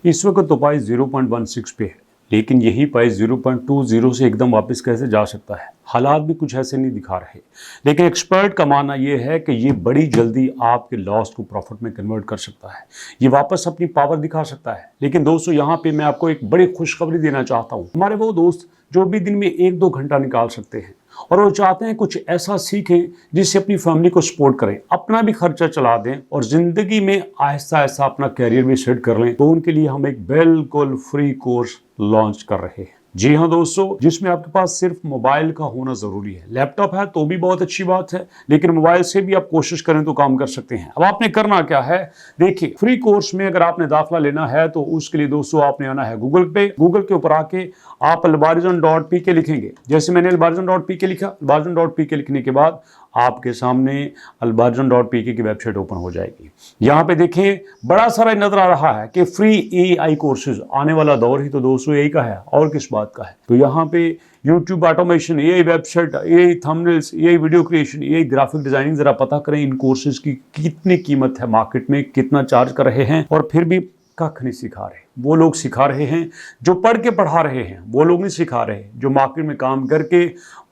इस वक्त तो प्राइस 0.16 पे है, लेकिन यही प्राइस 0.20 से एकदम वापस कैसे जा सकता है। हालात भी कुछ ऐसे नहीं दिखा रहे, लेकिन एक्सपर्ट का मानना यह है कि ये बड़ी जल्दी आपके लॉस को प्रॉफिट में कन्वर्ट कर सकता है, ये वापस अपनी पावर दिखा सकता है। लेकिन दोस्तों यहाँ पे मैं आपको एक बड़ी खुशखबरी देना चाहता हूँ। हमारे वो दोस्त जो भी दिन में 1-2 घंटा निकाल सकते हैं और वो चाहते हैं कुछ ऐसा सीखें जिससे अपनी फैमिली को सपोर्ट करें, अपना भी खर्चा चला दें और ज़िंदगी में आहिस्ता आहिस्ता अपना कैरियर भी सेट कर लें, तो उनके लिए हम एक बिल्कुल फ्री कोर्स लॉन्च कर रहे हैं। जी हाँ दोस्तों, जिसमें आपके पास सिर्फ मोबाइल का होना ज़रूरी है। लैपटॉप है तो भी बहुत अच्छी बात है, लेकिन मोबाइल से भी आप कोशिश करें तो काम कर सकते हैं। अब आपने करना क्या है, देखिए फ्री कोर्स में अगर आपने दाखिला लेना है तो उसके लिए दोस्तों आपने आना है गूगल पे। गूगल के ऊपर आके आप albarzan.pk लिखेंगे। जैसे मैंने albarzan.pk लिखा, albarzan.pk लिखने के बाद आपके सामने albarzan.pk की वेबसाइट ओपन हो जाएगी। यहाँ पे देखें बड़ा सारा नजर आ रहा है कि फ्री AI कोर्सेज, आने वाला दौर ही तो दोस्तों यही का है और किस बात का है। तो यहाँ पे YouTube automation, AI website, AI thumbnails, AI video creation, AI graphic designing, जरा पता करें इन कोर्सेज की कितनी कीमत है, मार्केट में कितना चार्ज कर रहे हैं। और फिर भी कख नहीं सिखा रहे। वो लोग सिखा रहे हैं जो पढ़ के पढ़ा रहे हैं, वो लोग नहीं सिखा रहे जो मार्केट में काम करके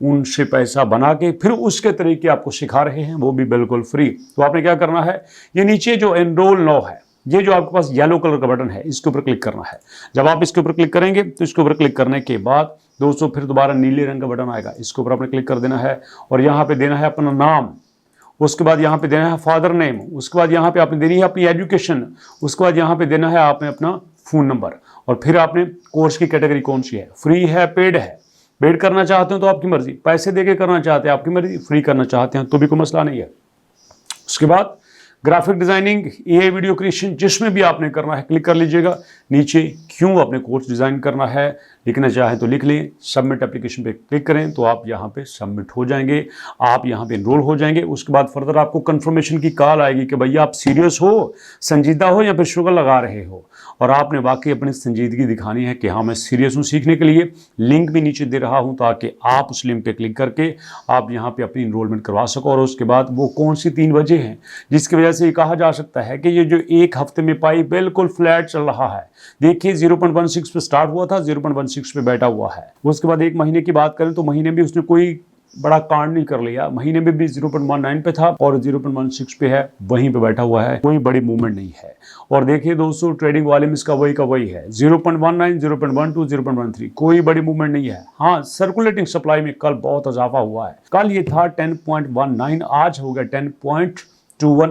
उनसे पैसा बना के फिर उसके तरीके आपको सिखा रहे हैं, वो भी बिल्कुल फ्री। तो आपने क्या करना है, ये नीचे जो एनरोल नाउ है, ये जो आपके पास येलो कलर का बटन है, इसके ऊपर क्लिक करना है। जब आप इसके ऊपर क्लिक करेंगे तो इसके ऊपर क्लिक करने के बाद दोस्तों फिर दोबारा नीले रंग का बटन आएगा, इसके ऊपर आपने क्लिक कर देना है और यहाँ पे देना है अपना नाम। उसके बाद यहाँ पे देना है फादर नेम। उसके बाद यहाँ पे आपने देनी है अपनी एजुकेशन। उसके बाद यहाँ पे देना है आपने अपना फ़ोन नंबर। और फिर आपने कोर्स की कैटेगरी कौन सी है, फ्री है, पेड है। पेड करना चाहते हो तो आपकी मर्जी, पैसे देके करना चाहते हैं आपकी मर्जी, फ्री करना चाहते हैं तो भी कोई मसला नहीं है। उसके बाद graphic designing, AI video creation, जिसमें भी आपने करना है क्लिक कर लीजिएगा। नीचे क्यों आपने कोर्स डिज़ाइन करना है लिखना चाहे तो लिख लें। सबमिट एप्लीकेशन पे क्लिक करें तो आप यहाँ पे सबमिट हो जाएंगे, आप यहाँ पे एनरोल हो जाएंगे। उसके बाद फर्दर आपको कंफर्मेशन की कॉल आएगी कि भैया आप सीरियस हो, संजीदा हो या फिर शुगर लगा रहे हो, और आपने वाकई अपनी संजीदगी दिखानी है कि हाँ मैं सीरियस हूँ सीखने के लिए। लिंक भी नीचे दे रहा हूँ ताकि आप उस लिंक पे क्लिक करके आप यहाँ पे अपनी इनरोलमेंट करवा सको। और उसके बाद वो कौन सी 3 वजह हैं जिसकी वजह से ये कहा जा सकता है कि ये जो एक हफ्ते में पाई बिल्कुल फ्लैट चल रहा है। देखिए 0.16 पे स्टार्ट हुआ था, 0.16 पे बैठा हुआ है। उसके बाद एक महीने की बात करें तो महीने में उसने कोई बड़ा कांड नहीं कर लिया, महीने में भी 0.19 पे था और 0.16 पे है, वहीं पे बैठा हुआ है, कोई बड़ी मूवमेंट नहीं है। और देखिए दोस्तों ट्रेडिंग वॉल्यूम इसका वही का वही है, 0.19, 0.12, 0.13, कोई बड़ी मूवमेंट नहीं है। हाँ, सर्कुलेटिंग सप्लाई में कल बहुत इजाफा हुआ है। कल ये था 10.19, आज हो गया 10.21,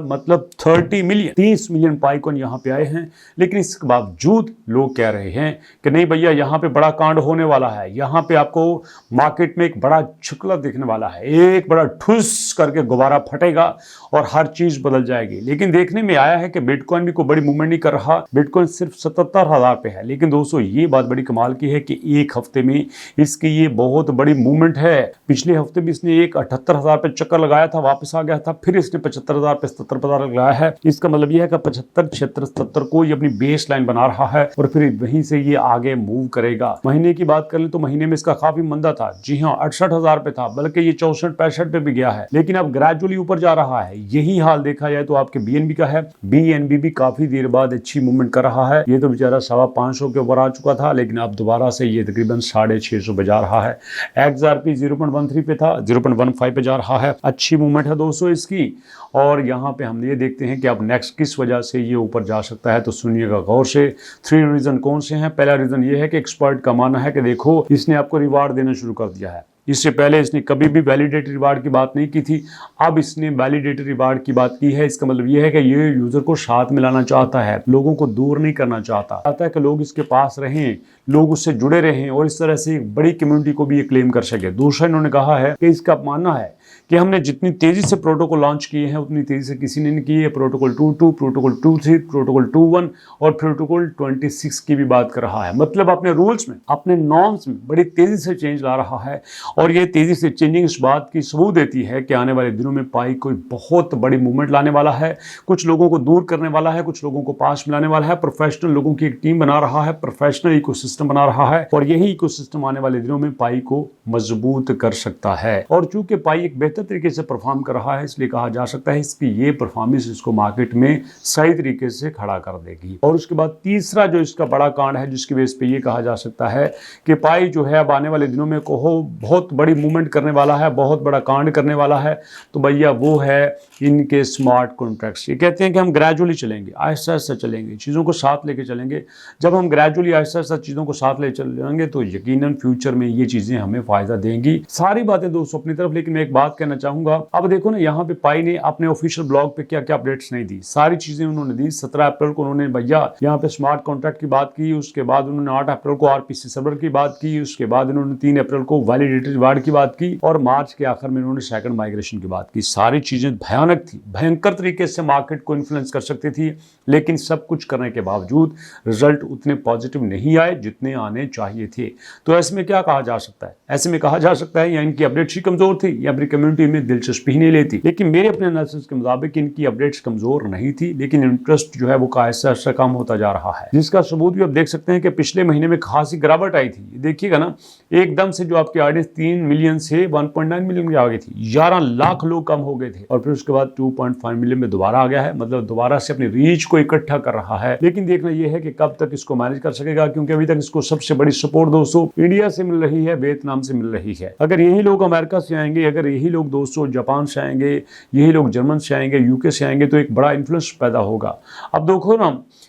मतलब 30 मिलियन, 30 मिलियन पाइकॉइन यहाँ पे आए हैं। लेकिन इसके बावजूद लोग कह रहे हैं कि नहीं भैया यहाँ पे बड़ा कांड होने वाला है, यहाँ पे आपको मार्केट में एक बड़ा झुकला दिखने वाला है, एक बड़ा ठुस करके गुब्बारा फटेगा और हर चीज बदल जाएगी। लेकिन देखने में आया है कि बिटकॉइन भी कोई बड़ी मूवमेंट नहीं कर रहा, बिटकॉइन सिर्फ 77,000 पे है। लेकिन दोस्तों ये बात बड़ी कमाल की है कि एक हफ्ते में इसकी ये बहुत बड़ी मूवमेंट है। पिछले हफ्ते भी इसने एक 78,000 पे चक्कर लगाया था, वापस आ गया था, फिर इसने 75,000 पे 77,000 लगाया है। इसका मतलब यह है कि 75, 76, 77 को ये अपनी बेस लाइन बना रहा है और फिर वहीं से ये आगे मूव करेगा। महीने की बात कर ले तो महीने में इसका काफी मंदा था, जी हाँ 68,000 पे था, बल्कि ये 64-65 पे भी गया है, लेकिन अब ग्रेजुअली ऊपर जा रहा है। यही हाल देखा जाए तो आपके BNB का है। BNB भी काफी देर बाद अच्छी मूवमेंट कर रहा है। ये तो बेचारा 550 के ऊपर आ चुका था, लेकिन अब दोबारा से ये तकरीबन 650 पे जा रहा है। XRP 0.13 पे था, 0.15 पे जा रहा है। अच्छी मूवमेंट है दोस्तों इसकी। और यहाँ पे हम ये देखते हैं कि अब नेक्स्ट किस वजह से ये ऊपर जा सकता है, तो सुनिएगा गौर से। 3 रीजन कौन से हैं। पहला रीजन ये है कि एक्सपर्ट का मानना है कि देखो इसने आपको रिवार्ड देना शुरू कर दिया है। इससे पहले इसने कभी भी वैलिडेटेड रिवार्ड की बात नहीं की थी, अब इसने वैलिडेटेड रिवार्ड की बात की है। इसका मतलब ये है कि ये यूजर को साथ मिलाना चाहता है, लोगों को दूर नहीं करना चाहता है कि लोग इसके पास रहें, लोग उससे जुड़े रहें और इस तरह से एक बड़ी कम्युनिटी को भी ये क्लेम कर सके। दूसरा इन्होंने कहा है कि इसका मानना है कि हमने जितनी तेजी से प्रोटोकॉल लॉन्च किए हैं उतनी तेजी से किसी ने नहीं की है। प्रोटोकॉल 2.2, प्रोटोकॉल 2.3, प्रोटोकॉल 2.1 और प्रोटोकॉल 26 की भी बात कर रहा है। मतलब अपने रूल्स में, अपने नॉर्म्स में बड़ी तेजी से चेंज ला रहा है। और ये तेजी से चेंजिंग इस बात की सबूत देती है कि आने वाले दिनों में पाई कोई बहुत बड़ी मूवमेंट लाने वाला है, कुछ लोगों को दूर करने वाला है, कुछ लोगों को पास मिलाने वाला है, प्रोफेशनल लोगों की एक टीम बना रहा है, प्रोफेशनल इकोसिस्टम बना रहा है। और यही इकोसिस्टम आने वाले दिनों में पाई को मजबूत कर सकता है। और चूंकि पाई एक बेहतर तरीके से परफॉर्म कर रहा है, इसलिए कहा जा सकता है इसकी ये परफॉर्मेंस इसको मार्केट में सही तरीके से खड़ा कर देगी। और उसके बाद तीसरा जो इसका बड़ा कांड है जिसकी बेस पे ये कहा जा सकता है कि पाई जो है अब आने वाले दिनों में बहुत बड़ी मूवमेंट करने वाला है, बहुत बड़ा कांड करने वाला है, तो भैया वो है इनके स्मार्ट कॉन्ट्रैक्ट्स। ये कहते हैं कि हम ग्रेजुअली चलेंगे, आहिस्ता आहिस्ता चलेंगे, चीज़ों को साथ लेके चलेंगे। जब हम ग्रेजुअली आहिस्ता आहिस्ता चीज़ों को साथ ले चलेंगे तो यकीनन फ्यूचर में ये चीज़ें हमें फायदा देंगी। सारी बातें दोस्तों अपनी तरफ, लेकिन मैं एक बात कहना चाहूंगा, अब देखो ना यहाँ पे पाई ने अपने ऑफिशियल ब्लॉग पे क्या क्या अपडेट्स नहीं दी, सारी चीजें उन्होंने दी। 17 अप्रैल को उन्होंने भैया यहाँ पे स्मार्ट कॉन्ट्रैक्ट की बात की, उसके बाद उन्होंने 8 अप्रैल को आरपीसी सर्वर की बात की, उसके बाद उन्होंने 3 अप्रैल को वैलिडेटेड रिवार्ड की बात की, और मार्च के आखिर में उन्होंने सेकंड माइग्रेशन की बात की। सारी चीजें भयानक थी, भयंकर तरीके से मार्केट को इन्फ्लुएंस कर सकती थी, लेकिन सब कुछ करने के बावजूद रिजल्ट उतने पॉजिटिव नहीं आए जितने आने चाहिए थे। तो ऐसे में क्या कहा जा सकता है? ऐसे में कहा जा सकता है या इनकी अपडेट्स ही कमजोर थी या अपनी कम्युनिटी में दिलचस्पी ही नहीं लेती। लेकिन मेरे अपने एनालिसिस के मुताबिक इनकी अपडेट्स कमजोर नहीं थी, लेकिन इंटरेस्ट जो है वो आहिस्ता आहिस्ता कम होता जा रहा है, जिसका सबूत भी आप देख सकते हैं कि पिछले महीने में खासी गिरावट आई थी। देखिएगा ना, एकदम से जो आपकी ऑडियंस 3 मिलियन से 1.9 मिलियन की आ गई थी, 11 लाख लोग कम हो गए थे, और फिर उसके बाद 2.5 मिलियन में दोबारा आ गया है, मतलब दोबारा से अपनी रीच को इकट्ठा कर रहा है। लेकिन देखना यह है कि कब तक इसको मैनेज कर सकेगा, क्योंकि अभी तक इसको सबसे बड़ी सपोर्ट दोस्तों इंडिया से मिल रही है, वियतनाम से मिल रही है। अगर यही लोग अमेरिका से आएंगे, अगर यही लोग दोस्तों जापान से आएंगे, यही लोग जर्मन से आएंगे, यूके से आएंगे, तो एक बड़ा इन्फ्लुएंस पैदा होगा। अब देखो ना,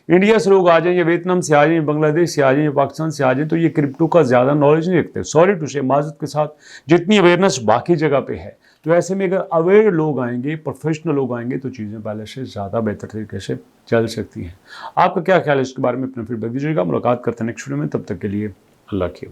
इंडिया से लोग आ जाएं या वियतनाम से आ जाएं, बांग्लादेश से आ जाएं, पाकिस्तान से आ जाएं, तो ये क्रिप्टो का ज्यादा नॉलेज नहीं रखते, सॉरी टू से, माजरत के साथ, जितनी अवेयरनेस बाकी जगह पे है। तो ऐसे में अगर अवेयर लोग आएंगे, प्रोफेशनल लोग आएंगे, तो चीज़ें पहले से ज़्यादा बेहतर तरीके से चल सकती हैं। आपका क्या ख्याल है इसके बारे में? अपना फीडबैक दीजिएगा। मुलाकात करते हैं नेक्स्ट वीडियो में, तब तक के लिए अल्लाह की।